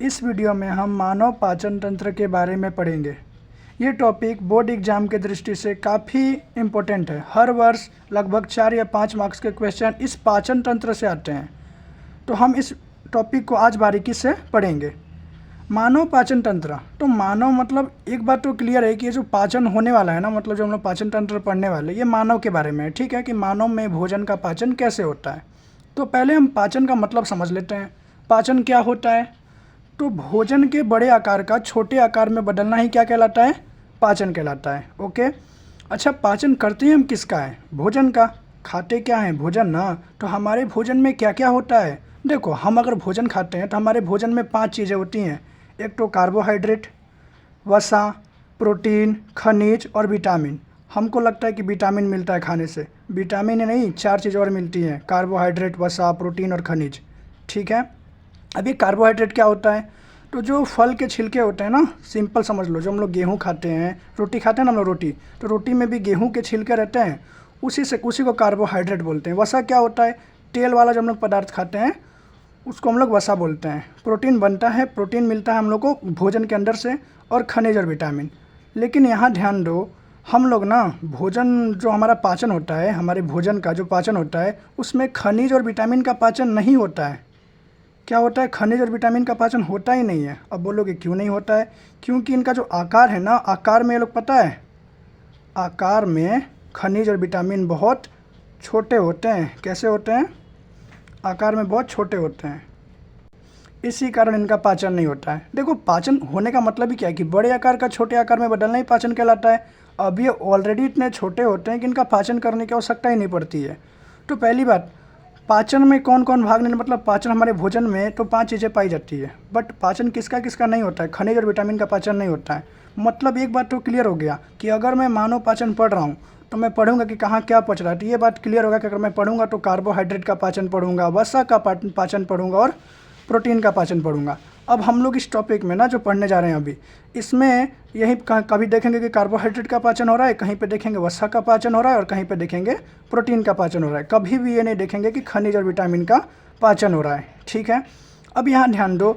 इस वीडियो में हम मानव पाचन तंत्र के बारे में पढ़ेंगे। ये टॉपिक बोर्ड एग्जाम के दृष्टि से काफ़ी इम्पोर्टेंट है। हर वर्ष लगभग 4 या 5 मार्क्स के क्वेश्चन इस पाचन तंत्र से आते हैं, तो हम इस टॉपिक को आज बारीकी से पढ़ेंगे। मानव पाचन तंत्र, तो मानव मतलब एक बात तो क्लियर है कि ये जो पाचन होने वाला है ना, मतलब जो हम लोग पाचन तंत्र पढ़ने वाले, ये मानव के बारे में है। ठीक है कि मानव में भोजन का पाचन कैसे होता है। तो पहले हम पाचन का मतलब समझ लेते हैं। पाचन क्या होता है? तो भोजन के बड़े आकार का छोटे आकार में बदलना ही क्या कहलाता है? पाचन कहलाता है। ओके, अच्छा, पाचन करते हैं हम किसका है? भोजन का। खाते क्या हैं? भोजन ना। तो हमारे भोजन में क्या क्या होता है? देखो, हम अगर भोजन खाते हैं तो हमारे भोजन में 5 चीज़ें होती हैं। एक तो कार्बोहाइड्रेट, वसा, प्रोटीन, खनिज और विटामिन। हमको लगता है कि विटामिन मिलता है खाने से, विटामिन नहीं, 4 चीज़ और मिलती हैं, कार्बोहाइड्रेट, वसा, प्रोटीन और खनिज। ठीक है, अभी कार्बोहाइड्रेट क्या होता है? तो जो फल के छिलके होते हैं ना, सिंपल समझ लो, जो हम लोग गेहूँ खाते हैं, रोटी खाते हैं ना हम लोग, रोटी, तो रोटी में भी गेहूँ के छिलके रहते हैं, उसी को कार्बोहाइड्रेट बोलते हैं। वसा क्या होता है? तेल वाला जो हम लोग पदार्थ खाते हैं उसको हम लोग वसा बोलते हैं। प्रोटीन बनता है, प्रोटीन मिलता है हम लोग को भोजन के अंदर से, और खनिज और विटामिन। लेकिन यहाँ ध्यान दो, हम लोग ना भोजन जो हमारा पाचन होता है, हमारे भोजन का जो पाचन होता है, उसमें खनिज और विटामिन का पाचन नहीं होता है। क्या होता है? खनिज और विटामिन का पाचन होता ही नहीं है। अब बोलोगे क्यों नहीं होता है? क्योंकि इनका जो आकार है ना, आकार में ये लोग, पता है, आकार में खनिज और विटामिन बहुत छोटे होते हैं। कैसे होते हैं? आकार में बहुत छोटे होते हैं, इसी कारण इनका पाचन नहीं होता है। देखो, पाचन होने का मतलब ही क्या है कि बड़े आकार का छोटे आकार में बदलना ही पाचन कहलाता है। अब ये ऑलरेडी इतने छोटे होते हैं कि इनका पाचन करने की आवश्यकता ही नहीं पड़ती है। तो पहली बात, पाचन में कौन कौन भाग नहीं, मतलब पाचन हमारे भोजन में तो 5 चीज़ें पाई जाती है, बट पाचन किसका किसका नहीं होता है? खनिज और विटामिन का पाचन नहीं होता है। मतलब एक बात तो क्लियर हो गया कि अगर मैं मानव पाचन पढ़ रहा हूँ तो मैं पढ़ूंगा कि कहाँ क्या पच रहा है। तो ये बात क्लियर होगा कि अगर मैं पढ़ूंगा तो कार्बोहाइड्रेट का पाचन पढ़ूंगा, वसा का पाचन पढ़ूंगा और प्रोटीन का पाचन पढ़ूंगा। अब हम लोग इस टॉपिक में ना जो पढ़ने जा रहे हैं अभी, इसमें यही कभी देखेंगे कि कार्बोहाइड्रेट का पाचन हो रहा है, कहीं पे देखेंगे वसा का पाचन हो रहा है, और कहीं पे देखेंगे प्रोटीन का पाचन हो रहा है। कभी भी ये नहीं देखेंगे कि खनिज और विटामिन का पाचन हो रहा है। ठीक है, अब यहाँ ध्यान दो,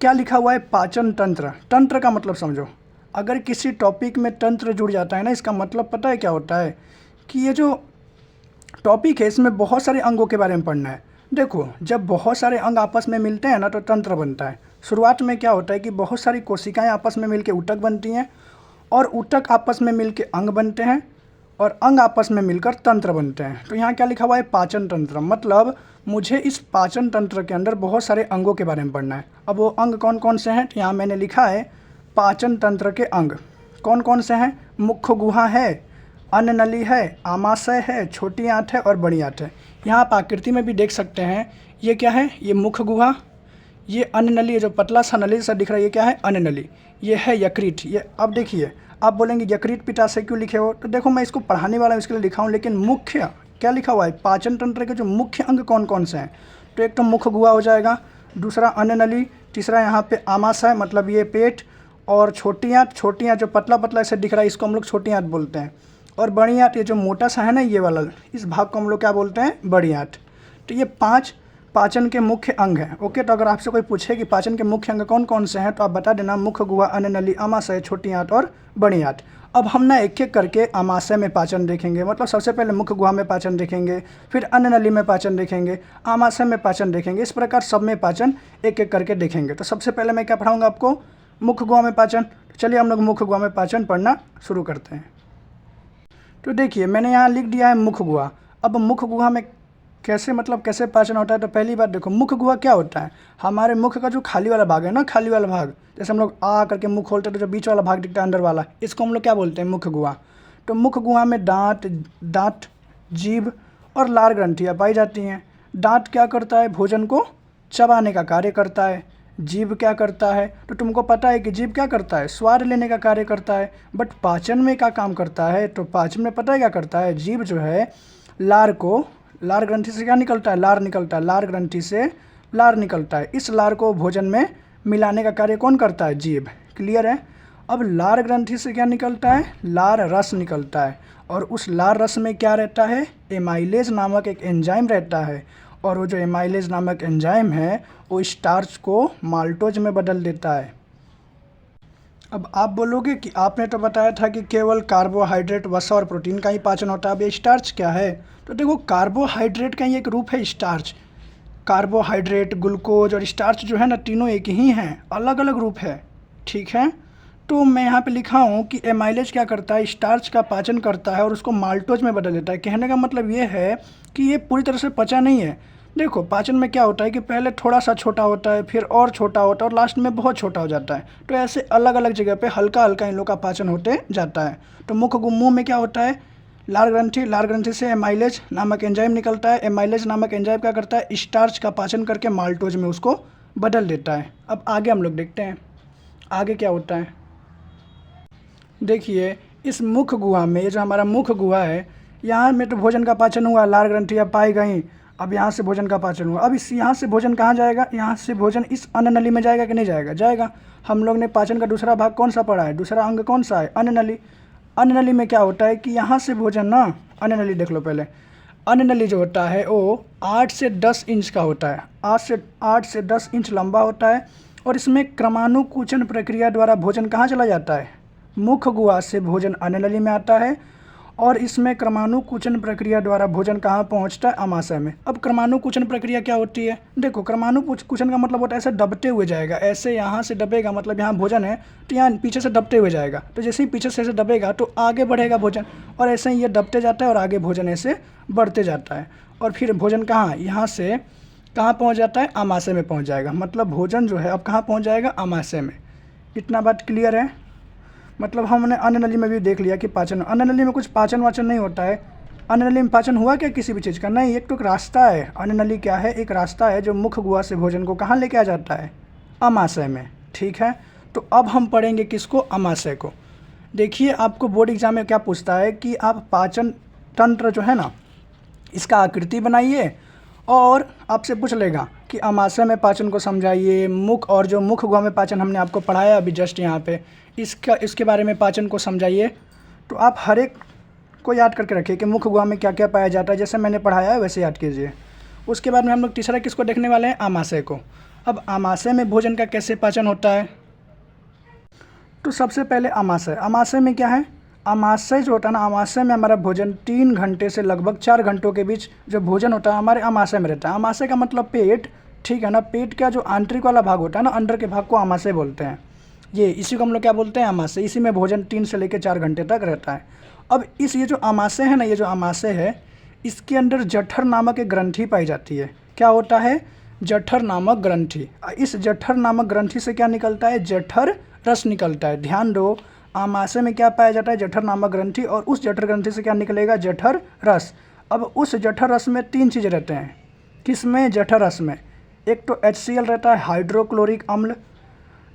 क्या लिखा हुआ है? पाचन तंत्र। तंत्र का मतलब समझो। अगर किसी टॉपिक में तंत्र जुड़ जाता है ना, इसका मतलब पता है क्या होता है? कि ये जो टॉपिक है इसमें बहुत सारे अंगों के बारे में पढ़ना है। देखो, जब बहुत सारे अंग आपस में मिलते हैं ना तो तंत्र बनता है। शुरुआत में क्या होता है कि बहुत सारी कोशिकाएं आपस में मिलकर ऊतक बनती हैं, और ऊतक आपस में मिलकर अंग बनते हैं, और अंग आपस में मिलकर तंत्र बनते हैं। तो यहाँ क्या लिखा हुआ है? पाचन तंत्र। मतलब मुझे इस पाचन तंत्र के अंदर बहुत सारे अंगों के बारे में पढ़ना है। अब वो अंग कौन कौन से हैं? तो यहाँ मैंने लिखा है पाचन तंत्र के अंग कौन कौन से हैं। मुख्य गुहा है, अन्न नली है, आमाशय है, छोटी आंत है और बड़ी आंत है। यहाँ आप आकृति में भी देख सकते हैं, ये क्या है? ये मुख्य गुहा, ये अन्न नली, जो पतला सा नली सा दिख रहा है, ये क्या है? अन्न नली। ये है यकृत। ये अब देखिए, आप बोलेंगे यकृत पित्ताशय क्यों लिखे हो? तो देखो, मैं इसको पढ़ाने वाला हूँ, इसके लिए लिखा हूँ, लेकिन मुख्य क्या लिखा हुआ है? पाचन तंत्र के जो मुख्य अंग कौन कौन से हैं? तो एक तो मुख्य गुहा हो जाएगा, दूसरा अन्न नली, तीसरा यहाँ पे आमाशय मतलब ये पेट, और छोटी आंत जो पतला पतला ऐसे दिख रहा है इसको हम लोग छोटी आंत बोलते हैं, और बड़ी आंत ये जो मोटा सा है ना, ये वाला, इस भाग को हम लोग क्या बोलते हैं? बड़ी आंत। तो ये 5 पाचन के मुख्य अंग हैं। ओके, तो अगर आपसे कोई पूछे कि पाचन के मुख्य अंग कौन कौन से हैं, तो आप बता देना मुख्य गुहा, अन्न नली, आमाशय, छोटी आंत और बड़ी आंत। अब हम ना एक एक करके आमाशय में पाचन देखेंगे, मतलब सबसे पहले मुख्य गुहा में पाचन देखेंगे, फिर अन्न नली में पाचन देखेंगे, आमाशय में पाचन देखेंगे, इस प्रकार सब में पाचन एक एक करके देखेंगे। तो सबसे पहले मैं क्या पढ़ाऊँगा आपको? मुख्य गुहा में पाचन। चलिए हम लोग मुख्य गुहा में पाचन पढ़ना शुरू करते हैं। तो देखिए, मैंने यहाँ लिख दिया है मुख्य गुहा। अब मुख्य गुहा में कैसे, मतलब कैसे पाचन होता है? तो पहली बात देखो, मुख्य गुहा क्या होता है? हमारे मुख का जो खाली वाला भाग है ना, खाली वाला भाग, जैसे हम लोग आ करके मुख खोलते हैं तो जो बीच वाला भाग दिखता है अंदर वाला, इसको हम लोग क्या बोलते हैं? मुख्य गुहा। तो मुख्य गुहा में दांत, जीभ और लार ग्रंथियाँ पाई जाती हैं। दांत क्या करता है? भोजन को चबाने का कार्य करता है। जीभ क्या करता है? तो तुमको पता है कि जीभ क्या करता है? स्वाद लेने का कार्य करता है। बट पाचन में क्या काम करता है? तो पाचन में पता है क्या करता है? जीभ जो है लार ग्रंथि से क्या निकलता है? लार निकलता है। लार ग्रंथि से लार निकलता है। इस लार को भोजन में मिलाने का कार्य कौन करता है? जीभ। क्लियर है? अब लार ग्रंथि से क्या निकलता है? लार रस निकलता है, और उस लार रस में क्या रहता है? एमाइलेज नामक एक एंजाइम रहता है, और वो जो एमाइलेज नामक एंजाइम है वो स्टार्च को माल्टोज में बदल देता है। अब आप बोलोगे कि आपने तो बताया था कि केवल कार्बोहाइड्रेट, वसा और प्रोटीन का ही पाचन होता है, अब ये स्टार्च क्या है? तो देखो, कार्बोहाइड्रेट का ही एक रूप है स्टार्च। कार्बोहाइड्रेट, ग्लूकोज और स्टार्च जो है ना, तीनों एक ही हैं, अलग अलग रूप है। ठीक है, तो मैं यहाँ पे लिखा हूँ कि एमाइलेज क्या करता है, स्टार्च का पाचन करता है और उसको माल्टोज में बदल देता है। कहने का मतलब ये है कि ये पूरी तरह से पचा नहीं है। देखो, पाचन में क्या होता है कि पहले थोड़ा सा छोटा होता है, फिर और छोटा होता है और लास्ट में बहुत छोटा हो जाता है। तो ऐसे अलग अलग जगह पे हल्का हल्का इन लोग का पाचन होते जाता है। तो मुंह में क्या होता है, लार ग्रंथि, लार ग्रंथि से एमाइलेज नामक एंजाइम निकलता है। एमाइलेज नामक एंजाइम क्या करता है, स्टार्च का पाचन करके माल्टोज में उसको बदल देता है। अब आगे हम लोग देखते हैं आगे क्या होता है। देखिए, इस मुख गुहा में, ये जो हमारा मुख गुहा है, यहाँ में तो भोजन का पाचन हुआ, लार ग्रंथियाँ पाई गई। अब यहाँ से भोजन का पाचन हुआ। अब इस यहाँ से भोजन कहाँ जाएगा, यहाँ से भोजन इस अन्न नली में जाएगा कि नहीं जाएगा? जाएगा। हम लोग ने पाचन का दूसरा भाग कौन सा पढ़ा है, दूसरा अंग कौन सा है, अन्न नली। अन्न नली में क्या होता है कि यहाँ से भोजन ना, अन्न नली देख लो पहले। अन्न नली जो होता है वो 8 से 10 इंच का होता है, 8 से 10 इंच लंबा होता है। और इसमें क्रमानुकुचन प्रक्रिया द्वारा भोजन कहाँ चला जाता है, मुख गुहा से भोजन अन्न नली में आता है। और इसमें क्रमानुकुचन प्रक्रिया द्वारा भोजन कहाँ पहुँचता है, आमाशय में। अब क्रमानुकुचन प्रक्रिया क्या होती है, देखो, क्रमानुकुचन का मतलब होता है ऐसे दबते हुए जाएगा, ऐसे यहाँ से दबेगा, मतलब यहाँ भोजन है तो यहाँ पीछे से दबते हुए जाएगा। तो जैसे ही पीछे से ऐसे दबेगा तो आगे बढ़ेगा भोजन, और ऐसे ही ये दबते जाता है और आगे भोजन ऐसे बढ़ते जाता है। और फिर भोजन कहाँ, यहाँ से कहाँ पहुँच जाता है, आमाशय में पहुँच जाएगा। मतलब भोजन जो है अब कहाँ पहुँच जाएगा, आमाशय में। इतना बात क्लियर है? मतलब हमने अन्न नली में भी देख लिया कि पाचन, अन्न नली में कुछ पाचन वाचन नहीं होता है। अन्न नली में पाचन हुआ क्या किसी भी चीज़ का? नहीं, एक तो रास्ता है। अन्न नली क्या है, एक रास्ता है जो मुख गुहा से भोजन को कहाँ लेके आ जाता है, आमाशय में। ठीक है, तो अब हम पढ़ेंगे किसको, आमाशय को। देखिए, आपको बोर्ड एग्जाम में क्या पूछता है कि आप पाचन तंत्र जो है ना, इसका आकृति बनाइए और आपसे पूछ लेगा कि आमाशय में पाचन को समझाइए। मुख, और जो मुख गुहा में पाचन हमने आपको पढ़ाया अभी जस्ट यहाँ पे, इसके बारे में पाचन को समझाइए। तो आप हर एक को याद करके रखिए कि मुख गुहा में क्या क्या पाया जाता है, जैसे मैंने पढ़ाया है वैसे याद कीजिए। उसके बाद में हम लोग तीसरा किसको देखने वाले हैं, आमाशय को। अब आमाशय में भोजन का कैसे पाचन होता है, तो सबसे पहले आमाशय। आमाशय में क्या है, आमाशय जो होता है ना, आमाशय में हमारा भोजन 3 घंटे से लगभग 4 घंटों के बीच जो भोजन होता है हमारे आमाशय में रहता है। आमाशय का मतलब पेट, ठीक है ना। पेट का जो आंतरिक वाला भाग होता है ना, अंदर के भाग को आमाशय बोलते हैं। ये इसी को हम लोग क्या बोलते हैं, आमाशय। इसी में भोजन 3 से लेकर 4 घंटे तक रहता है। अब ये जो आमाशय है ना, ये जो आमाशय है, इसके अंदर जठर नामक एक ग्रंथि पाई जाती है। क्या होता है, जठर नामक ग्रंथि। इस जठर नामक ग्रंथि से क्या निकलता है, जठर रस निकलता है। ध्यान दो, आमाशय में क्या पाया जाता है, जठर नामक ग्रंथि, और उस जठर ग्रंथि से क्या निकलेगा, जठर रस। अब उस जठर रस में 3 चीज़ें रहते हैं। किसमें, जठर रस में। एक तो HCl रहता है, हाइड्रोक्लोरिक अम्ल,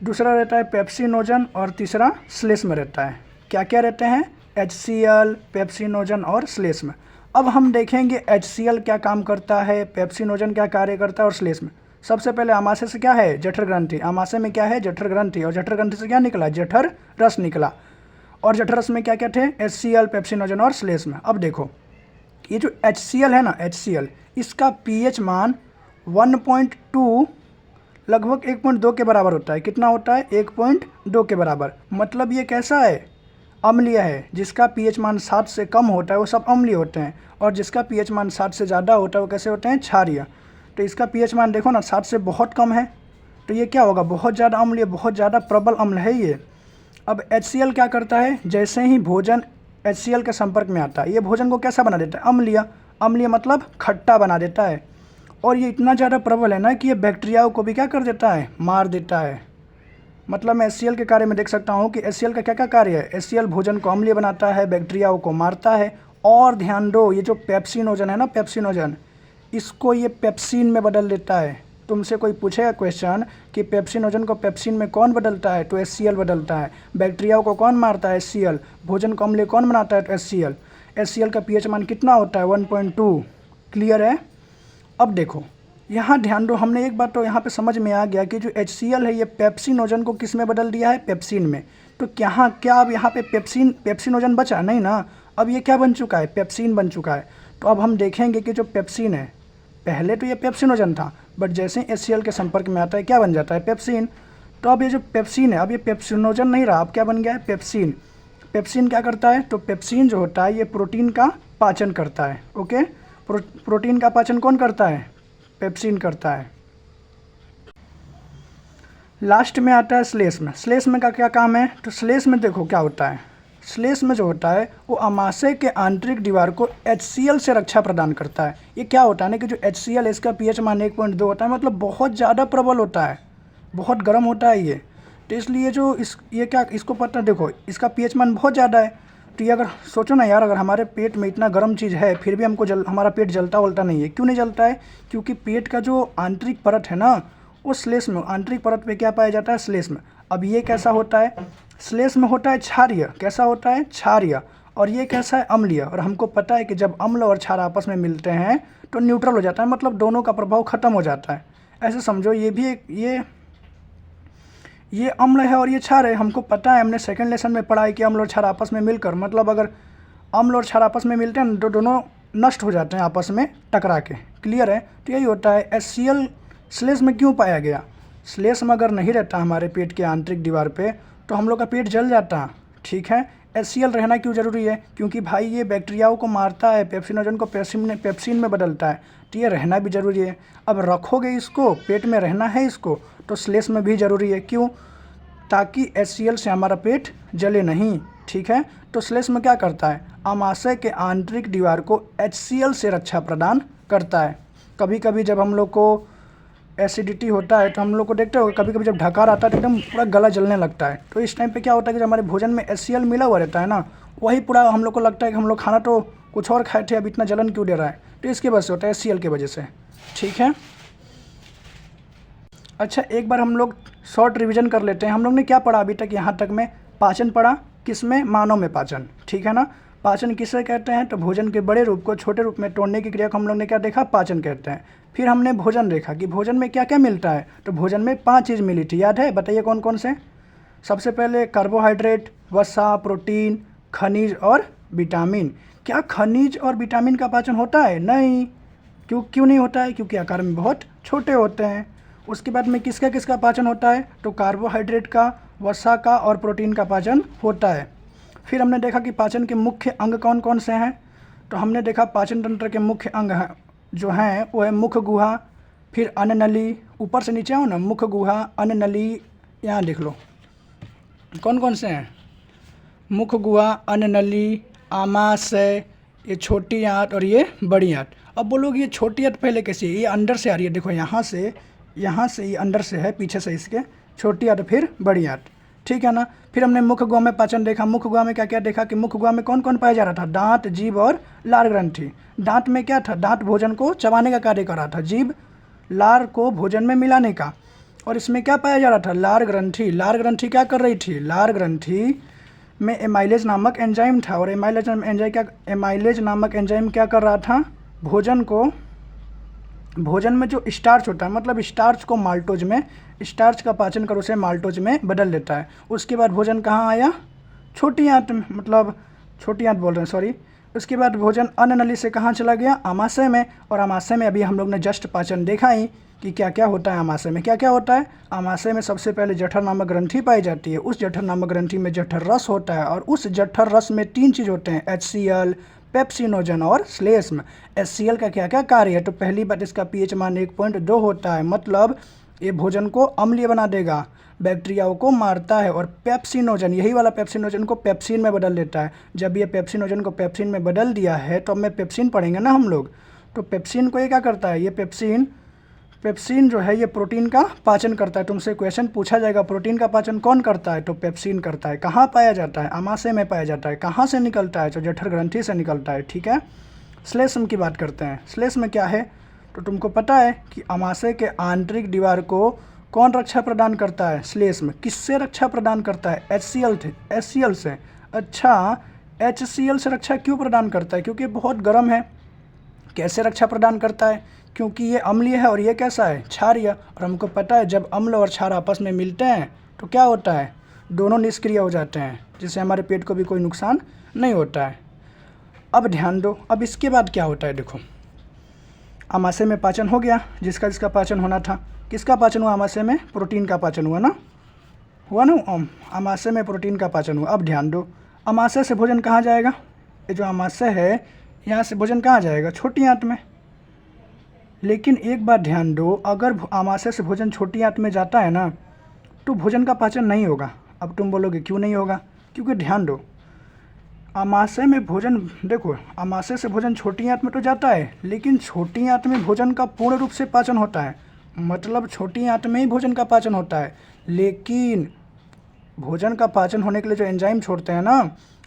दूसरा रहता है पेप्सिनोजन, और तीसरा श्लेष्म रहता है। क्या क्या रहते हैं, HCl, पेप्सिनोजन और श्लेष्म। अब हम देखेंगे HCl क्या काम करता है, पेप्सिनोजन क्या कार्य करता है और श्लेष्म। सबसे पहले आमाशय से क्या है, जठर ग्रंथि। आमाशय में क्या है, जठर ग्रंथि, और जठर ग्रंथि से क्या निकला, जठर रस निकला। और जठर रस में क्या क्या थे, HCl, पेप्सिनोजन और श्लेष्म। अब देखो, ये जो HCl है ना, HCl, इसका pH मान 1.2 लगभग 1.2 के बराबर होता है। कितना होता है, 1.2 के बराबर। मतलब ये कैसा है, अम्लीय है। जिसका pH मान 7 से कम होता है वो सब अम्लीय होते हैं, और जिसका pH मान 7 से ज़्यादा होता है वो कैसे होते हैं, क्षारीय। तो इसका pH मान देखो ना, 7 से बहुत कम है, तो ये क्या होगा, बहुत ज़्यादा अम्लीय, बहुत ज़्यादा प्रबल अम्ल है ये। अब HCl क्या करता है, जैसे ही भोजन HCl के संपर्क में आता है, ये भोजन को कैसा बना देता है, अम्लीय। अम्लीय मतलब खट्टा बना देता है। और ये इतना ज़्यादा प्रबल है ना कि ये बैक्टीरियाओं को भी क्या कर देता है, मार देता है। मतलब मैं HCl के कार्य में देख सकता हूँ कि HCl का क्या क्या कार्य है। HCl भोजन को अम्लीय बनाता है, बैक्टीरियाओं को मारता है। और ध्यान दो, ये जो पेप्सिनोजन है ना, पेप्सिनोजन, इसको ये पेप्सिन में बदल देता है। तुमसे कोई पूछेगा क्वेश्चन कि पेप्सिनोजन को पेप्सिन में कौन बदलता है, तो HCl बदलता है। बैक्टीरियाओं को कौन मारता है, HCl। भोजन को अम्लीय कौन बनाता है, तो HCl। HCl का pH मान कितना होता है, 1.2। क्लियर है? अब देखो, यहाँ ध्यान दो, हमने एक बात तो यहाँ पे समझ में आ गया कि जो HCl है ये पेप्सिनोजन को किस में बदल दिया है, पेप्सिन में। तो क्या अब यहाँ पे पेप्सिनोजन बचा नहीं ना, अब ये क्या बन चुका है, पेप्सिन बन चुका है। तो अब हम देखेंगे कि जो पेप्सिन है, पहले तो ये पेप्सिनोजन था, बट जैसे HCl के संपर्क में आता है क्या बन जाता है, पेप्सिन। तो अब ये जो पेप्सिन है, अब ये पेप्सिनोजन नहीं रहा, अब क्या बन गया है, पेप्सिन। पेप्सिन क्या करता है, तो पेप्सिन जो होता है ये प्रोटीन का पाचन करता है। ओके, प्रोटीन का पाचन कौन करता है, पेप्सिन करता है। लास्ट में आता है श्लेष्म। श्लेष्म का क्या काम है, तो श्लेष्म में देखो क्या होता है, श्लेष्म जो होता है वो अमाशय के आंतरिक दीवार को HCl से रक्षा प्रदान करता है। ये क्या होता है ना कि जो HCl इसका pH मान 1.2 होता है, मतलब बहुत ज़्यादा प्रबल होता है, बहुत गर्म होता है ये। तो इसलिए जो ये क्या इसको पता, देखो इसका pH मान बहुत ज़्यादा है। तो ये अगर सोचो ना यार, अगर हमारे पेट में इतना गर्म चीज़ है फिर भी हमको हमारा पेट जलता वलता नहीं है, क्यों नहीं जलता है, क्योंकि पेट का जो आंतरिक परत है ना, वो श्लेष्म, आंतरिक परत पे क्या पाया जाता है, श्लेष्म। अब ये कैसा होता है, श्लेष्म होता है क्षारीय, कैसा होता है, क्षारीय। और ये कैसा है, अम्लीय। और हमको पता है कि जब अम्ल और क्षार आपस में मिलते हैं तो न्यूट्रल हो जाता है, मतलब दोनों का प्रभाव खत्म हो जाता है। ऐसे समझो ये भी एक ये अम्ल है और ये क्षार है। हमको पता है, हमने सेकंड लेसन में पढ़ा है कि अम्ल और क्षार आपस में मिलकर, मतलब अगर अम्ल और क्षार आपस में मिलते हैं तो दोनों नष्ट हो जाते हैं आपस में टकरा के। क्लियर है, तो यही होता है। HCl श्लेष्म क्यों पाया गया, श्लेष्म अगर नहीं रहता हमारे पेट के आंतरिक दीवार पे तो हम लोग का पेट जल जाता। ठीक है, HCl रहना क्यों ज़रूरी है, क्योंकि भाई ये बैक्टीरियाओं को मारता है, पेप्सिनोजन को पेप्सिन में बदलता है, तो ये रहना भी ज़रूरी है। अब रखोगे इसको, पेट में रहना है इसको, तो श्लेष्म भी ज़रूरी है। क्यों, ताकि HCl से हमारा पेट जले नहीं। ठीक है, तो श्लेष्म क्या करता है, आमाशय के आंतरिक दीवार को HCl से रक्षा प्रदान करता है। कभी कभी जब हम लोग को एसिडिटी होता है तो हम लोग को देखते हो, कभी कभी जब ढकार आता है तो एकदम पूरा गला जलने लगता है। तो इस टाइम पे क्या होता है कि जब हमारे भोजन में HCl मिला हुआ रहता है ना, वही पूरा हम लोग को लगता है कि हम लोग खाना तो कुछ और खाए थे, अब इतना जलन क्यों दे रहा है, तो इसकी वजह से होता है, HCl की वजह से। ठीक है, अच्छा एक बार हम लोग शॉर्ट रिवीजन कर लेते हैं। हम लोग ने क्या पढ़ा अभी तक, यहाँ तक में पाचन पढ़ा, किसमें, मानव में पाचन। ठीक है ना, पाचन किसे कहते हैं, तो भोजन के बड़े रूप को छोटे रूप में तोड़ने की क्रिया को हम लोग ने क्या देखा, पाचन कहते हैं। फिर हमने भोजन देखा कि भोजन में क्या क्या मिलता है, तो भोजन में 5 चीज़ मिली थी, याद है, बताइए कौन कौन से। सबसे पहले कार्बोहाइड्रेट, वसा, प्रोटीन, खनिज और विटामिन। क्या खनिज और विटामिन का पाचन होता है, नहीं। क्यों नहीं होता है, क्योंकि आकार में बहुत छोटे होते हैं। उसके बाद में किसका किसका पाचन होता है, तो कार्बोहाइड्रेट का, वसा का और प्रोटीन का पाचन होता है। फिर हमने देखा कि पाचन के मुख्य अंग कौन कौन से हैं, तो हमने देखा पाचन तंत्र के मुख्य अंग हैं जो हैं वो है मुख गुहा, फिर अन्ननली, ऊपर से नीचे आओ ना, मुख गुहा, अन्ननली, यहाँ लिख लो कौन कौन से हैं, मुख गुहा, अन्ननली, आमाशय, ये छोटी आंत और ये बड़ी आंत। अब बोलोगे ये छोटी आंत पहले कैसी है, ये अंदर से आ रही है, देखो यहाँ से ये अंदर से है, पीछे से इसके छोटी आंत फिर बड़ी आंत। ठीक है ना, फिर हमने मुख गुहा में पाचन देखा। मुख गुहा में क्या क्या देखा कि मुख गुहा में कौन कौन पाया जा रहा था, दांत, जीभ और लार ग्रंथि। दांत में क्या था, दांत भोजन को चबाने का कार्य कर रहा था, जीभ लार को भोजन में मिलाने का। और इसमें क्या पाया जा रहा था, लार ग्रंथि। लार ग्रंथि क्या कर रही थी, लार ग्रंथि में एमाइलेज नामक एंजाइम था, और एमाइलेज नामक एंजाइम क्या कर रहा था, भोजन में जो स्टार्च होता है, मतलब स्टार्च को माल्टोज में, स्टार्च का पाचन कर उसे माल्टोज में बदल देता है। उसके बाद भोजन कहाँ आया, छोटी आंत में, मतलब छोटी आंत बोल रहे हैं, सॉरी। उसके बाद भोजन अन्ननली से कहाँ चला गया, आमाशय में। और आमाशय में अभी हम लोग ने जस्ट पाचन देखा ही कि क्या क्या होता है आमाशय में। क्या क्या होता है आमाशय में, सबसे पहले जठर नामक ग्रंथि पाई जाती है। उस जठर नामक ग्रंथि में जठर रस होता है, और उस जठर रस में 3 चीज़ होते हैं, HCl, पेप्सिनोजन और श्लेष्म। HCl का क्या क्या कार्य है, तो पहली बात इसका pH मान 1.2 होता है, मतलब ये भोजन को अम्लीय बना देगा, बैक्टीरियाओं को मारता है। और पेप्सिनोजन, यही वाला पेप्सिनोजन को पेप्सिन में बदल देता है। जब ये पेप्सिनोजन को पेप्सिन में बदल दिया है तो अब में पेप्सिन पढ़ेंगे ना हम लोग, तो पेप्सिन को ये क्या करता है, ये पेप्सिन जो है ये प्रोटीन का पाचन करता है। तुमसे क्वेश्चन पूछा जाएगा प्रोटीन का पाचन कौन करता है, तो पेप्सिन करता है। कहाँ पाया जाता है, आमाशय में पाया जाता है। कहाँ से निकलता है, तो जठर ग्रंथि से निकलता है। ठीक है, श्लेष्म की बात करते हैं। श्लेष्म क्या है, तो तुमको पता है कि आमाशय के आंतरिक दीवार को कौन रक्षा प्रदान करता है, श्लेष्म। किससे रक्षा प्रदान करता है, HCl से। अच्छा, HCl से रक्षा क्यों प्रदान करता है, क्योंकि बहुत गर्म है। कैसे रक्षा प्रदान करता है, क्योंकि ये अम्लीय है और ये कैसा है, क्षारीय। और हमको पता है जब अम्ल और क्षार आपस में मिलते हैं तो क्या होता है, दोनों निष्क्रिय हो जाते हैं, जिससे हमारे पेट को भी कोई नुकसान नहीं होता है। अब ध्यान दो, अब इसके बाद क्या होता है, देखो आमाशय में पाचन हो गया, जिसका जिसका पाचन होना था। किसका पाचन हुआ आमाशय में? प्रोटीन का पाचन हुआ ना, आमाशय में प्रोटीन का पाचन हुआ। अब ध्यान दो, आमाशय से भोजन कहाँ जाएगा? ये जो आमाशय है यहाँ से भोजन कहाँ जाएगा? छोटी आंत में। लेकिन एक बात ध्यान दो, अगर आमाशय से भोजन छोटी आंत में जाता है ना तो भोजन का पाचन नहीं होगा। अब तुम बोलोगे क्यों नहीं होगा? क्योंकि ध्यान दो, आमाशय में भोजन, देखो आमाशय से भोजन छोटी आंत में तो जाता है, लेकिन छोटी आंत में भोजन का पूर्ण रूप से पाचन होता है। मतलब छोटी आंत में ही भोजन का पाचन होता है, लेकिन भोजन का पाचन होने के लिए जो एंजाइम छोड़ते हैं ना,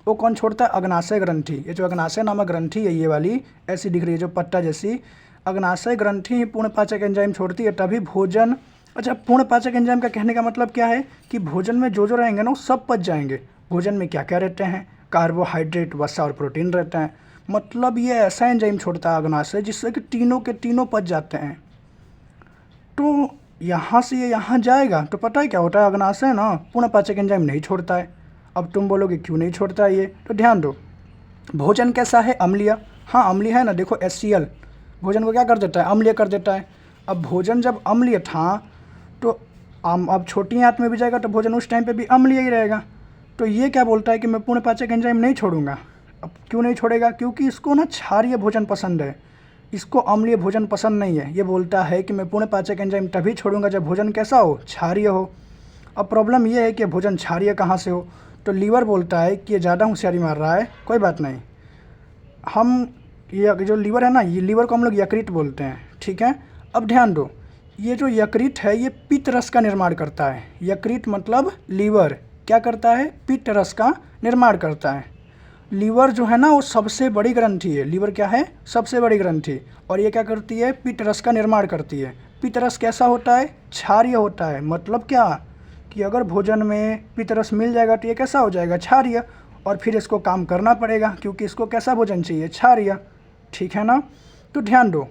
वो कौन छोड़ता है? अग्नाशय ग्रंथि। ये जो अग्नाशय नामक ग्रंथि है, ये वाली ऐसी दिख रही है जो पट्टा जैसी, अग्नाशय ग्रंथि ही पूर्ण पाचक एंजाइम छोड़ती है, तभी भोजन। अच्छा, पूर्ण पाचक एंजाइम का कहने का मतलब क्या है? कि भोजन में जो जो रहेंगे ना वो सब पच जाएंगे। भोजन में क्या क्या रहते हैं? कार्बोहाइड्रेट, वसा और प्रोटीन रहते हैं। मतलब ये ऐसा एंजाइम छोड़ता है अग्नाशय जिससे कि तीनों के तीनों पच जाते हैं। तो यहाँ से ये यहाँ जाएगा तो पता है क्या होता है? अग्नाशय ना पूर्ण पाचक एंजाइम नहीं छोड़ता है। अब तुम बोलोगे क्यों नहीं छोड़ता है ये? तो ध्यान दो, भोजन कैसा है? अम्लीय। हाँ अम्लीय है ना, देखो HCl भोजन को क्या कर देता है? अम्लीय कर देता है। अब भोजन जब अम्लीय था तो अब छोटी आंत में भी जाएगा तो भोजन उस टाइम पे भी अम्लीय ही रहेगा। तो ये क्या बोलता है कि मैं पूर्ण पाचक एंजाइम नहीं छोड़ूंगा। अब क्यों नहीं छोड़ेगा? क्योंकि इसको ना क्षारीय भोजन पसंद है, इसको अम्लीय भोजन पसंद नहीं है। ये बोलता है कि मैं पूर्ण पाचक एंजाइम तभी छोड़ूंगा जब भोजन कैसा हो? क्षारीय हो। अब प्रॉब्लम ये है कि भोजन क्षारीय कहाँ से हो? तो लीवर बोलता है कि ये ज़्यादा होशियारी मार रहा है, कोई बात नहीं, हम ये जो लीवर है ना, ये लीवर को हम लोग यकृत बोलते हैं, ठीक है। अब ध्यान दो, ये जो यकृत है ये पित्त रस का निर्माण करता है। यकृत मतलब लीवर क्या करता है? पित्त रस का निर्माण करता है। लीवर जो है ना वो सबसे बड़ी ग्रंथि है। लीवर क्या है? सबसे बड़ी ग्रंथि। और ये क्या करती है? पित्त रस का निर्माण करती है। पित्त रस कैसा होता है? क्षारीय होता है। मतलब क्या कि अगर भोजन में पित्त रस मिल जाएगा तो ये कैसा हो जाएगा? क्षारीय। और फिर इसको काम करना पड़ेगा क्योंकि इसको कैसा भोजन चाहिए? क्षारीय, ठीक है ना। तो ध्यान दो,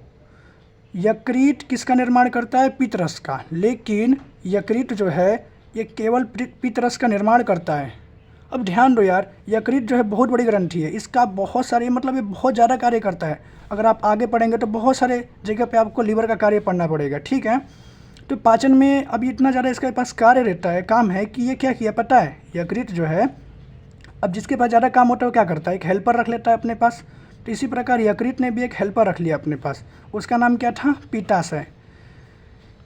यकृत किसका निर्माण करता है? पित्त रस का। लेकिन यकृत जो है ये केवल पित्त रस का निर्माण करता है। अब ध्यान दो यार, यकृत जो है बहुत बड़ी ग्रंथि है, इसका बहुत सारे मतलब ये बहुत ज़्यादा कार्य करता है। अगर आप आगे पढ़ेंगे तो बहुत सारे जगह पे आपको लीवर का कार्य पढ़ना पड़ेगा, ठीक है। तो पाचन में अभी इतना ज़्यादा इसके पास कार्य रहता है, काम है कि ये क्या किया पता है? यकृत जो है, अब जिसके पास ज़्यादा काम होता है वो क्या करता है? एक हेल्पर रख लेता है अपने पास। तो इसी प्रकार यकृत ने भी एक हेल्पर रख लिया अपने पास, उसका नाम क्या था? पित्ताशय।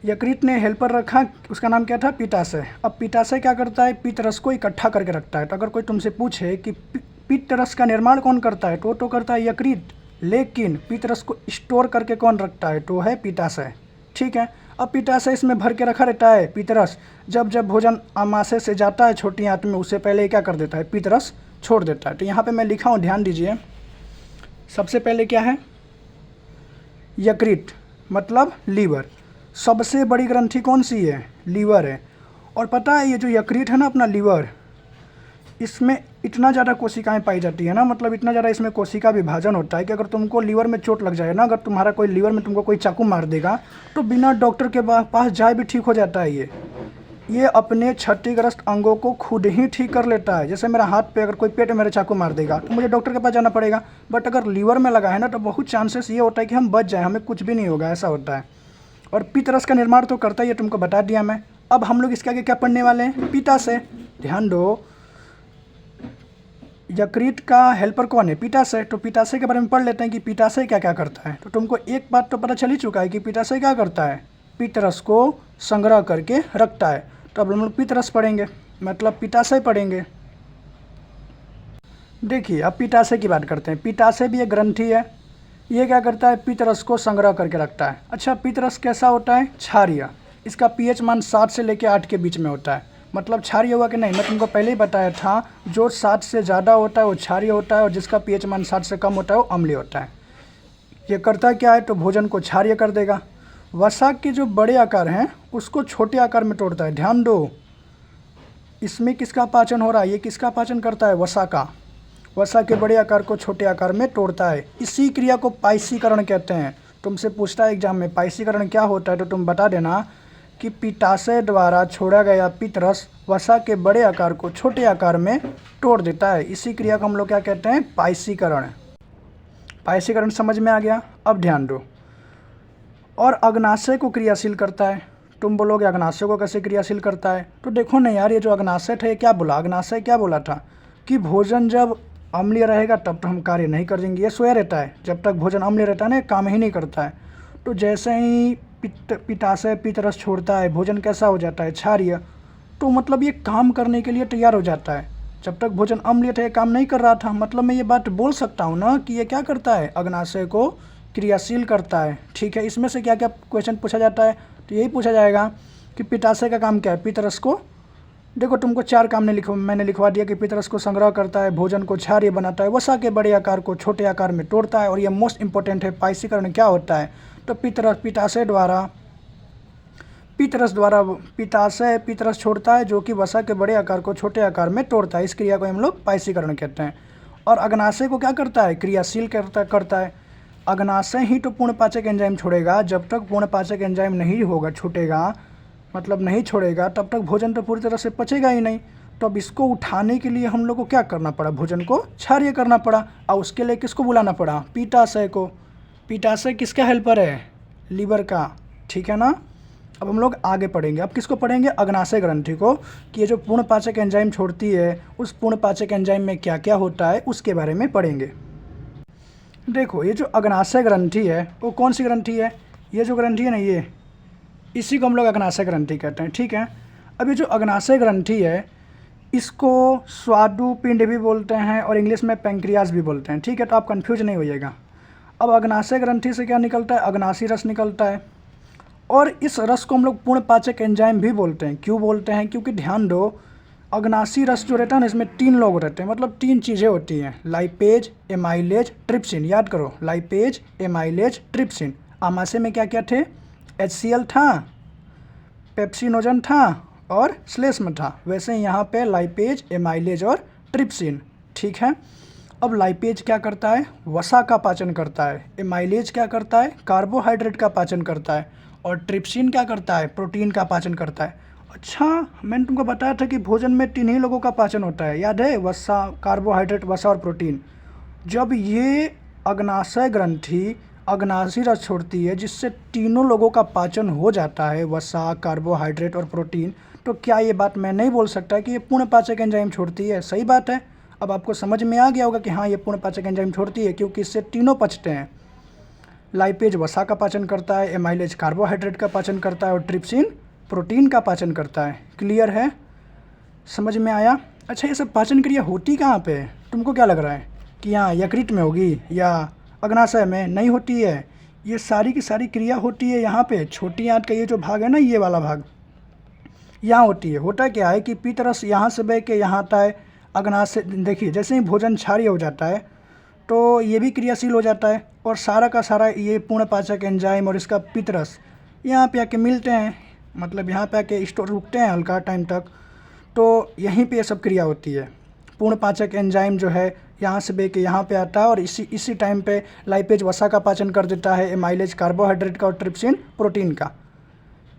यकृत ने हेल्पर रखा, उसका नाम क्या था? पित्ताशय। अब पित्ताशय क्या करता है? पित्त रस को इकट्ठा करके रखता है। तो अगर कोई तुमसे पूछे कि पित्त रस का निर्माण कौन करता है, तो करता है यकृत, लेकिन पित्त रस को स्टोर करके कौन रखता है? तो है पित्ताशय, ठीक है। अब पित्ताशय इसमें भर के रखा रहता है पित्त रस। जब जब भोजन आमाशय से जाता है छोटी आंत में, उससे पहले क्या कर देता है? पित्त रस छोड़ देता है। तो यहाँ पे मैं लिखा हूँ, ध्यान दीजिए। सबसे पहले क्या है? यकृत मतलब लीवर। सबसे बड़ी ग्रंथि कौन सी है? लीवर है। और पता है ये जो यकृत है ना अपना लीवर, इसमें इतना ज़्यादा कोशिकाएं पाई जाती है ना, मतलब इतना ज़्यादा इसमें कोशिका विभाजन होता है कि अगर तुमको लीवर में चोट लग जाए ना, अगर तुम्हारा कोई लीवर में तुमको कोई चाकू मार देगा तो बिना डॉक्टर के पास जाए भी ठीक हो जाता है। ये अपने क्षतिग्रस्त अंगों को खुद ही ठीक कर लेता है। जैसे मेरा हाथ पे अगर कोई पेट में मेरे चाकू मार देगा तो मुझे डॉक्टर के पास जाना पड़ेगा, बट अगर लीवर में लगा है ना तो बहुत चांसेस ये होता है कि हम बच जाएँ, हमें कुछ भी नहीं होगा, ऐसा होता है। और पित्त रस का निर्माण तो करता ही है, तुमको बता दिया मैं। अब हम लोग इसके आगे क्या पढ़ने वाले हैं? पित्ताशय। ध्यान दो, यकृत का हेल्पर कौन है? पित्ताशय। तो पित्ताशय के बारे में पढ़ लेते हैं कि पित्ताशय क्या क्या करता है। तो तुमको एक बात तो पता चल ही चुका है कि पित्ताशय क्या करता है? पित्त रस को संग्रह करके रखता है। तो अब हम लोग पित्त रस पढ़ेंगे, मतलब पित्ताशय पढ़ेंगे। देखिए अब पित्ताशय की बात करते हैं। पित्ताशय भी एक ग्रंथि है, ये क्या करता है? पित्त रस को संग्रह करके रखता है। अच्छा, पित्त रस कैसा होता है? क्षारीय। इसका pH मान 7 से लेकर 8 के बीच में होता है। मतलब क्षारीय हुआ कि नहीं, मैं तुमको पहले ही बताया था, जो 7 से ज़्यादा होता है वो क्षारीय होता है और जिसका pH मान 7 से कम होता है वो अम्लीय होता है। ये करता क्या है? तो भोजन को क्षारीय कर देगा। वसा के जो बड़े आकार हैं उसको छोटे आकार में तोड़ता है। ध्यान दो, इसमें किसका पाचन हो रहा है? ये किसका पाचन करता है? वसा का। वसा के बड़े आकार को छोटे आकार में तोड़ता है। इसी क्रिया को पाइसीकरण कहते हैं। तुमसे पूछता है एग्जाम में पाइसीकरण क्या होता है, तो तुम बता देना कि पित्ताशय द्वारा छोड़ा गया पित्त रस वसा के बड़े आकार को छोटे आकार में तोड़ देता है। इसी क्रिया को हम लोग क्या कहते हैं? पाइसीकरण। पाइसीकरण समझ में आ गया। अब ध्यान दो, और अग्नाशय को क्रियाशील करता है। तुम बोलोगे अग्नाशय को कैसे क्रियाशील करता है, तो देखो ना यार, ये जो अग्नाशय था ये क्या बोला, अग्नाशय क्या बोला था कि भोजन जब अम्लीय रहेगा तब तो हम कार्य नहीं करेंगे, ये सोया रहता है। जब तक भोजन अम्लीय रहता है ना, काम ही नहीं करता है। तो जैसे ही पित्ताशय पित्तरस छोड़ता है, भोजन कैसा हो जाता है, क्षारीय। तो मतलब ये काम करने के लिए तैयार हो जाता है। जब तक भोजन अम्लीय था ये काम नहीं कर रहा था। मतलब मैं ये बात बोल सकता हूँ ना कि ये क्या करता है, अग्नाशय को क्रियाशील करता है। ठीक है, इसमें से क्या क्या क्वेश्चन पूछा जाता है, तो यही पूछा जाएगा कि पित्ताशय का काम क्या है, पित्तरस को, देखो तुमको 4 काम मैंने लिखवा दिया कि पित्तरस को संग्रह करता है, भोजन को क्षारीय बनाता है, वसा के बड़े आकार को छोटे आकार में तोड़ता है, और ये मोस्ट इंपॉर्टेंट है, पाइसीकरण क्या होता है। तो पित्ताशय पित्तरस छोड़ता है, जो कि वसा के बड़े आकार को छोटे आकार में तोड़ता है। इस क्रिया को हम लोग पाइसीकरण कहते हैं। और अग्नाशय को क्या करता है, क्रियाशील करता है। अग्नाशय ही तो पूर्णपाचक एंजाइम छोड़ेगा। जब तक पूर्णपाचक एंजाइम नहीं होगा, छूटेगा मतलब नहीं छोड़ेगा, तब तक भोजन तो पूरी तरह से पचेगा ही नहीं। तो अब इसको उठाने के लिए हम लोग को क्या करना पड़ा, भोजन को क्षारीय करना पड़ा। और उसके लिए किसको बुलाना पड़ा, पित्ताशय को। पित्ताशय किसका हेल्पर है, लीवर का। ठीक है ना। अब हम लोग आगे पढ़ेंगे। अब किसको पढ़ेंगे, अग्नाशय ग्रंथि को, कि ये जो पूर्णपाचक एंजाइम छोड़ती है, उस पूर्णपाचक एंजाइम में क्या क्या होता है उसके बारे में पढ़ेंगे। देखो ये जो अग्नाशय ग्रंथि है वो कौन सी ग्रंथि है, ये जो ग्रंथि है ना, ये इसी को हम लोग अग्नाशय ग्रंथि कहते हैं। ठीक है। अब ये जो अग्नाशय ग्रंथि है इसको स्वादुपिंड भी बोलते हैं और इंग्लिश में पैंक्रियाज भी बोलते हैं। ठीक है, तो आप कंफ्यूज नहीं होइएगा। अब अग्नाशय ग्रंथि से क्या निकलता है, अग्नाशी रस निकलता है। और इस रस को हम लोग पूर्णपाचक एंजाइम भी बोलते हैं। क्यों बोलते हैं, क्योंकि ध्यान दो, अग्नाशी रस जो रहता है ना, इसमें 3 लोग रहते हैं, मतलब 3 चीज़ें होती हैं, लाइपेज, एमाइलेज, ट्रिप्सिन। याद करो, लाइपेज, एमाइलेज, ट्रिप्सिन। आमाशय में क्या क्या थे, HCl था, पेप्सिनोजन था और श्लेष्म था। वैसे ही यहाँ पे लाइपेज, एमाइलेज और ट्रिप्सिन। ठीक है। अब लाइपेज क्या करता है, वसा का पाचन करता है। एमाइलेज क्या करता है, कार्बोहाइड्रेट का पाचन करता है। और ट्रिप्सिन क्या करता है, प्रोटीन का पाचन करता है। अच्छा, मैंने तुमको बताया था कि भोजन में 3 ही लोगों का पाचन होता है, याद है, वसा, कार्बोहाइड्रेट, वसा और प्रोटीन। जब ये अग्नाशय ग्रंथि अग्नाशी रस छोड़ती है जिससे तीनों लोगों का पाचन हो जाता है, वसा, कार्बोहाइड्रेट और प्रोटीन, तो क्या ये बात मैं नहीं बोल सकता कि ये पूर्णपाचक एंजाइम छोड़ती है। सही बात है। अब आपको समझ में आ गया होगा कि हाँ ये पूर्णपाचक एंजाइम छोड़ती है, क्योंकि इससे तीनों पचते हैं। लाइपेज वसा का पाचन करता है, एमाइलेज कार्बोहाइड्रेट का पाचन करता है और ट्रिप्सिन प्रोटीन का पाचन करता है। क्लियर है, समझ में आया। अच्छा, ये सब पाचन क्रिया होती कहाँ पे है, तुमको क्या लग रहा है कि यहाँ यकृत में होगी या अग्नाशय में? नहीं होती है। ये सारी की सारी क्रिया होती है यहाँ पे, छोटी आंत का ये जो भाग है ना, ये वाला भाग यहाँ होती है। होता क्या है कि पित्तरस यहाँ से बह के यहाँ आता है, अग्नाशय, देखिए जैसे ही भोजन क्षारीय हो जाता है तो ये भी क्रियाशील हो जाता है, और सारा का सारा ये पूर्णपाचक एंजाइम और इसका पित्तरस यहाँ पे आके मिलते हैं, मतलब यहाँ पे आके स्टोर रुकते हैं हल्का टाइम तक। तो यहीं पे ये सब क्रिया होती है। पूर्णपाचक एंजाइम जो है यहाँ से बह के यहाँ पे आता है, और इसी टाइम पे लाइपेज वसा का पाचन कर देता है, एमाइलेज कार्बोहाइड्रेट का और ट्रिप्सिन प्रोटीन का।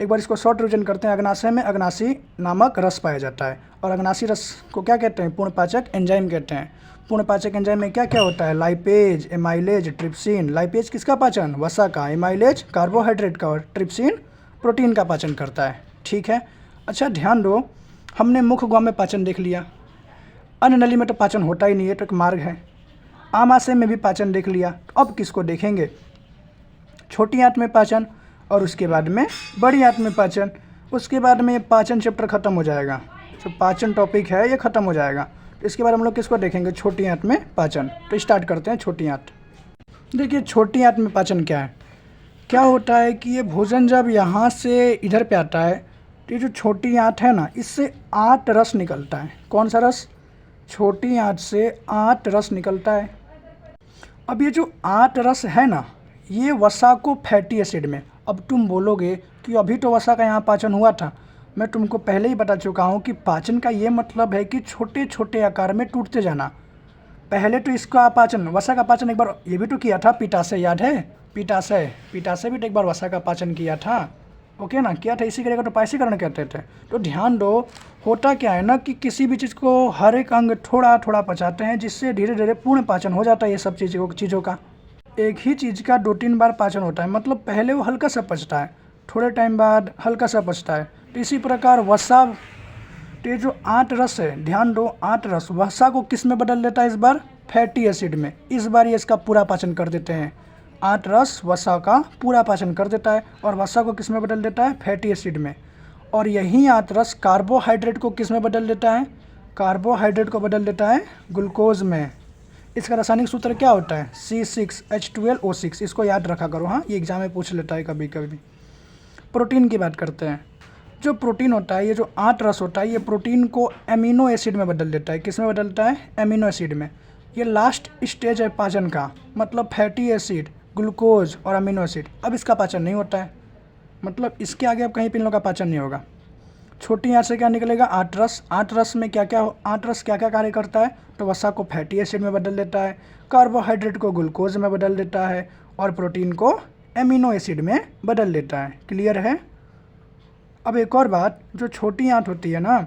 एक बार इसको शॉर्ट रिविजन करते हैं। अग्नाशय में अग्नाशी नामक रस पाया जाता है, और अग्नाशी रस को क्या कहते हैं, पूर्णपाचक एंजाइम कहते हैं। पूर्णपाचक एंजाइम में क्या क्या होता है, लाइपेज, एमाइलेज, ट्रिप्सिन। लाइपेज किसका पाचन, वसा का, एमाइलेज कार्बोहाइड्रेट का और ट्रिप्सिन प्रोटीन का पाचन करता है। ठीक है। अच्छा ध्यान दो, हमने मुख गुहा में पाचन देख लिया, अन्न नली में तो पाचन होता ही नहीं है, तो एक मार्ग है। आमाशय में भी पाचन देख लिया, अब किसको देखेंगे, छोटी आंत में पाचन, और उसके बाद में बड़ी आंत में पाचन। उसके बाद में ये पाचन चैप्टर खत्म हो जाएगा, जो पाचन टॉपिक है ये खत्म हो जाएगा। तो इसके बाद हम लोग किसको देखेंगे, छोटी आंत में पाचन। तो स्टार्ट करते हैं छोटी आंत। देखिए छोटी आंत में पाचन क्या है, क्या होता है कि ये भोजन जब यहाँ से इधर पे आता है, तो ये जो छोटी आंत है ना, इससे 8 रस निकलता है। कौन सा रस, छोटी आंत से 8 रस निकलता है। अब ये जो 8 रस है ना, ये वसा को फैटी एसिड में, अब तुम बोलोगे कि अभी तो वसा का यहाँ पाचन हुआ था। मैं तुमको पहले ही बता चुका हूँ कि पाचन का ये मतलब है कि छोटे छोटे आकार में टूटते जाना। पहले तो इसका पाचन, वसा का पाचन एक बार ये भी तो किया था, पित्ताशय, याद है, पित्ताशय भी तो एक बार वसा का पाचन किया था। ओके ना, किया था, इसी क्रिया को तो पाइसीकरण कहते थे। तो ध्यान दो, होता क्या है ना कि किसी भी चीज़ को हर एक अंग थोड़ा थोड़ा पचाते हैं, जिससे धीरे धीरे पूर्ण पाचन हो जाता है ये सब चीज़ों का। एक ही चीज़ का 2-3 बार पाचन होता है, मतलब पहले वो हल्का सा पचता है, थोड़े टाइम बाद हल्का सा पचता है। तो इसी प्रकार वसा, तो ये जो 8 रस है, ध्यान दो, 8 रस वसा को किस में बदल देता है इस बार? फैटी एसिड में। इस बार ये इसका पूरा पाचन कर देते हैं। 8 रस वसा का पूरा पाचन कर देता है और वसा को किस में बदल देता है? फैटी एसिड में। और यही 8 रस कार्बोहाइड्रेट को किस में बदल देता है? कार्बोहाइड्रेट को बदल देता है ग्लूकोज में। इसका रासायनिक सूत्र क्या होता है? C6H12O6। इसको याद रखा करो, हाँ, ये एग्जाम में पूछ लेता है कभी कभी। प्रोटीन की बात करते हैं। जो प्रोटीन होता है, ये जो 8 रस होता है, ये प्रोटीन को एमिनो एसिड में बदल देता है। किस में बदलता है? एमिनो एसिड में। ये लास्ट स्टेज है पाचन का, मतलब फैटी एसिड, ग्लूकोज और अमीनो एसिड। अब इसका पाचन नहीं होता है, मतलब इसके आगे अब कहीं पे इन लोगों का पाचन नहीं होगा। छोटी आंत से क्या निकलेगा? 8 रस। 8 रस में क्या क्या 8 रस क्या क्या कार्य करता है? तो वसा को फैटी एसिड में बदल देता है, कार्बोहाइड्रेट को ग्लूकोज में बदल देता है और प्रोटीन को एमिनो एसिड में बदल देता है। क्लियर है? अब एक और बात, जो छोटी आंत होती है ना,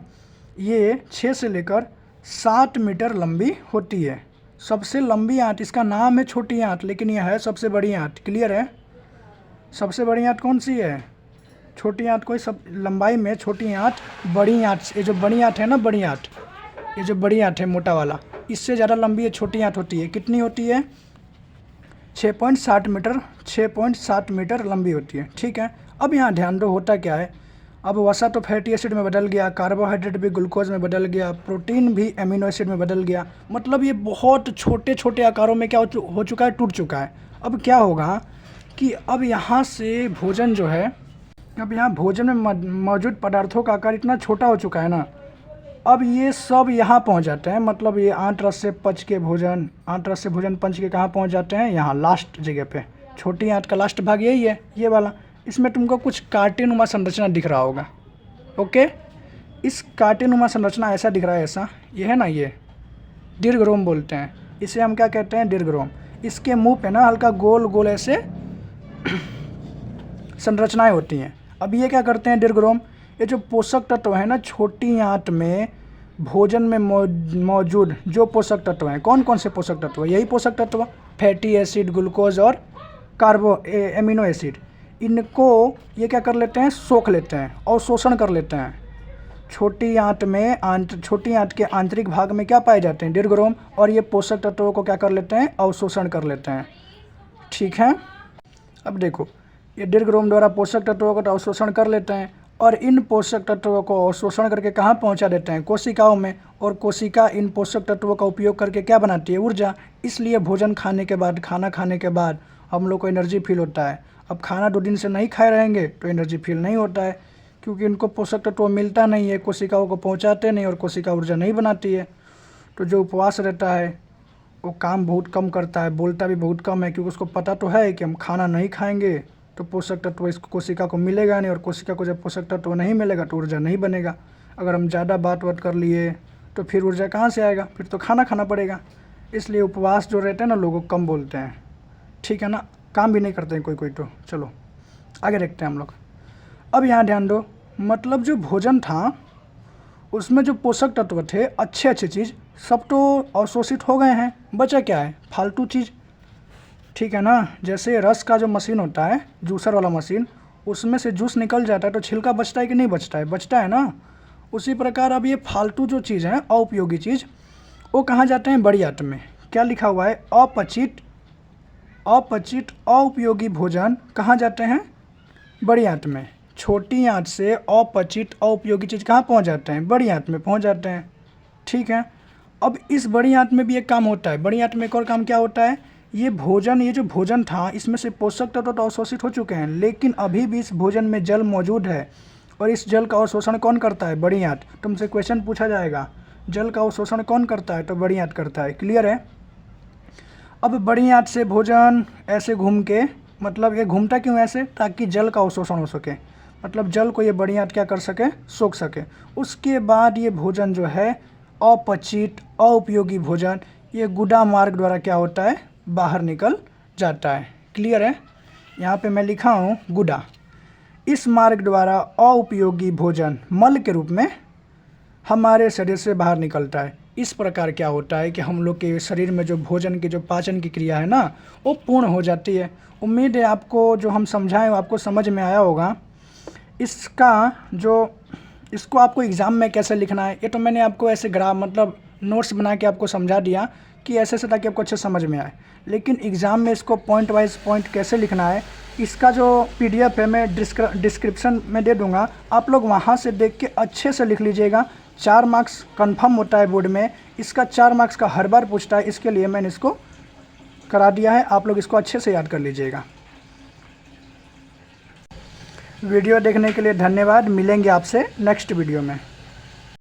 ये 6 से लेकर 7 मीटर लंबी होती है। सबसे लंबी आंत, इसका नाम है छोटी आंत, लेकिन यह है सबसे बड़ी आंत। क्लियर है? सबसे बड़ी आंत कौन सी है? छोटी आंत कोई सब लंबाई में छोटी आंत बड़ी आंत, ये जो बड़ी आंत है ना, बड़ी आंत, ये जो बड़ी आंत है मोटा वाला, इससे ज़्यादा लंबी ये छोटी आंत होती है। कितनी होती है? 6.7 मीटर, 6.7 मीटर लंबी होती है। ठीक है, अब यहाँ ध्यान दो, होता क्या है, अब वसा तो फैटी एसिड में बदल गया, कार्बोहाइड्रेट भी ग्लूकोज में बदल गया, प्रोटीन भी एमिनो एसिड में बदल गया, मतलब ये बहुत छोटे छोटे आकारों में क्या हो चुका है? टूट चुका है। अब क्या होगा कि अब यहाँ से भोजन जो है, अब यहाँ भोजन में मौजूद पदार्थों का आकार इतना छोटा हो चुका है ना, अब ये सब यहाँ पहुँच जाते हैं, मतलब ये 8 रस से पच के भोजन, 8 रस से भोजन पच के कहाँ पहुँच जाते हैं? यहाँ लास्ट जगह पे। छोटी आंत का लास्ट भाग यही है, ये वाला। इसमें तुमको कुछ कांटेनुमा संरचना दिख रहा होगा। ओके, इस कांटेनुमा संरचना ऐसा दिख रहा है, ऐसा, ये है ना, ये दीर्घरोम बोलते हैं इसे, हम क्या कहते हैं? दीर्घरोम। इसके मुंह पे ना हल्का गोल गोल ऐसे संरचनाएं होती हैं। अब ये क्या करते हैं दीर्घरोम? ये जो पोषक तत्व है ना छोटी आंत में, भोजन में मौजूद जो पोषक तत्व हैं, कौन कौन से पोषक तत्व? यही पोषक तत्व, फैटी एसिड, ग्लूकोज और एमिनो एसिड, इनको ये क्या कर लेते हैं? सोख लेते हैं और शोषण कर लेते हैं। छोटी आंत में छोटी आंत के आंतरिक भाग में क्या पाए जाते हैं? दीर्घरोम। और ये पोषक तत्वों को क्या कर लेते हैं? अवशोषण कर लेते हैं। ठीक है, अब देखो, ये दीर्घरोम द्वारा पोषक तत्वों को अवशोषण कर लेते हैं और इन पोषक तत्वों को अवशोषण करके कहाँ पहुँचा देते हैं? कोशिकाओं में। और कोशिका इन पोषक तत्वों का उपयोग करके क्या बनाती है? ऊर्जा। इसलिए भोजन खाने के बाद, खाना खाने के बाद हम लोग को एनर्जी फील होता है। अब खाना 2 दिन से नहीं खाए रहेंगे तो एनर्जी फील नहीं होता है, क्योंकि इनको पोषक तत्व मिलता नहीं है, कोशिकाओं को पहुँचाते नहीं और कोशिका ऊर्जा नहीं बनाती है। तो जो उपवास रहता है वो काम बहुत कम करता है, बोलता भी बहुत कम है, क्योंकि उसको पता तो है कि हम खाना नहीं खाएंगे तो पोषक तत्व इस कोशिका को मिलेगा नहीं, और कोशिका को जब पोषक तत्व नहीं मिलेगा तो ऊर्जा नहीं बनेगा। अगर हम ज़्यादा बात कर लिए तो फिर ऊर्जा कहाँ से आएगा? फिर तो खाना खाना पड़ेगा। इसलिए उपवास जो रहते हैं ना, लोग कम बोलते हैं। ठीक है ना, काम भी नहीं करते हैं कोई कोई। तो चलो आगे देखते हैं हम लोग। अब यहाँ ध्यान दो, मतलब जो भोजन था उसमें जो पोषक तत्व थे, अच्छे अच्छे चीज़, सब तो अवशोषित हो गए हैं। बचा क्या है? फालतू चीज़। ठीक है ना, जैसे रस का जो मशीन होता है, जूसर वाला मशीन, उसमें से जूस निकल जाता है तो छिलका बचता है कि नहीं बचता है? बचता है ना। उसी प्रकार अब ये फालतू जो चीज़ है, अउपयोगी चीज़, वो कहाँ जाते हैं? बड़ी आंत में। क्या लिखा हुआ है? अपचित अउपयोगी भोजन कहाँ जाते हैं? बड़ी आंत में। छोटी आंत से अपचित अउपयोगी चीज़ कहाँ पहुँच जाते हैं? बड़ी आंत में पहुँच जाते हैं। ठीक है, अब इस बड़ी आंत में भी एक काम होता है। बड़ी आंत में एक और काम क्या होता है? ये जो भोजन था, इसमें से पोषक तत्व तो अवशोषित हो चुके हैं, लेकिन अभी भी इस भोजन में जल मौजूद है, और इस जल का अवशोषण कौन करता है? बड़ी आंत। तुमसे क्वेश्चन पूछा जाएगा, जल का अवशोषण कौन करता है? तो बड़ी आंत करता है। क्लियर है? अब बड़ी आंत से भोजन ऐसे घूम के, मतलब ये घूमता क्यों ऐसे? ताकि जल का अवशोषण हो सके, मतलब जल को ये बड़ी आंत क्या कर सके? सोख सके। उसके बाद ये भोजन जो है, अपचित अउपयोगी भोजन, ये गुदा मार्ग द्वारा क्या होता है? बाहर निकल जाता है। क्लियर है? यहाँ पे मैं लिखा हूँ गुदा। इस मार्ग द्वारा अउपयोगी भोजन मल के रूप में हमारे शरीर से बाहर निकलता है। इस प्रकार क्या होता है कि हम लोग के शरीर में जो भोजन की जो पाचन की क्रिया है ना वो पूर्ण हो जाती है। उम्मीद है आपको जो हम समझाएं वो आपको समझ में आया होगा। इसका जो इसको आपको एग्ज़ाम में कैसे लिखना है ये तो मैंने आपको ऐसे ग्राफ मतलब नोट्स बना के आपको समझा दिया कि ऐसे से ताकि आपको अच्छे समझ में आए, लेकिन एग्ज़ाम में इसको पॉइंट वाइज पॉइंट कैसे लिखना है इसका जो PDF है मैं डिस्क्रिप्शन में दे दूंगा, आप लोग वहां से देख के अच्छे से लिख लीजिएगा। 4 मार्क्स कंफर्म होता है बोर्ड में, इसका 4 मार्क्स का हर बार पूछता है, इसके लिए मैंने इसको करा दिया है। आप लोग इसको अच्छे से याद कर लीजिएगा। वीडियो देखने के लिए धन्यवाद। मिलेंगे आपसे नेक्स्ट वीडियो में।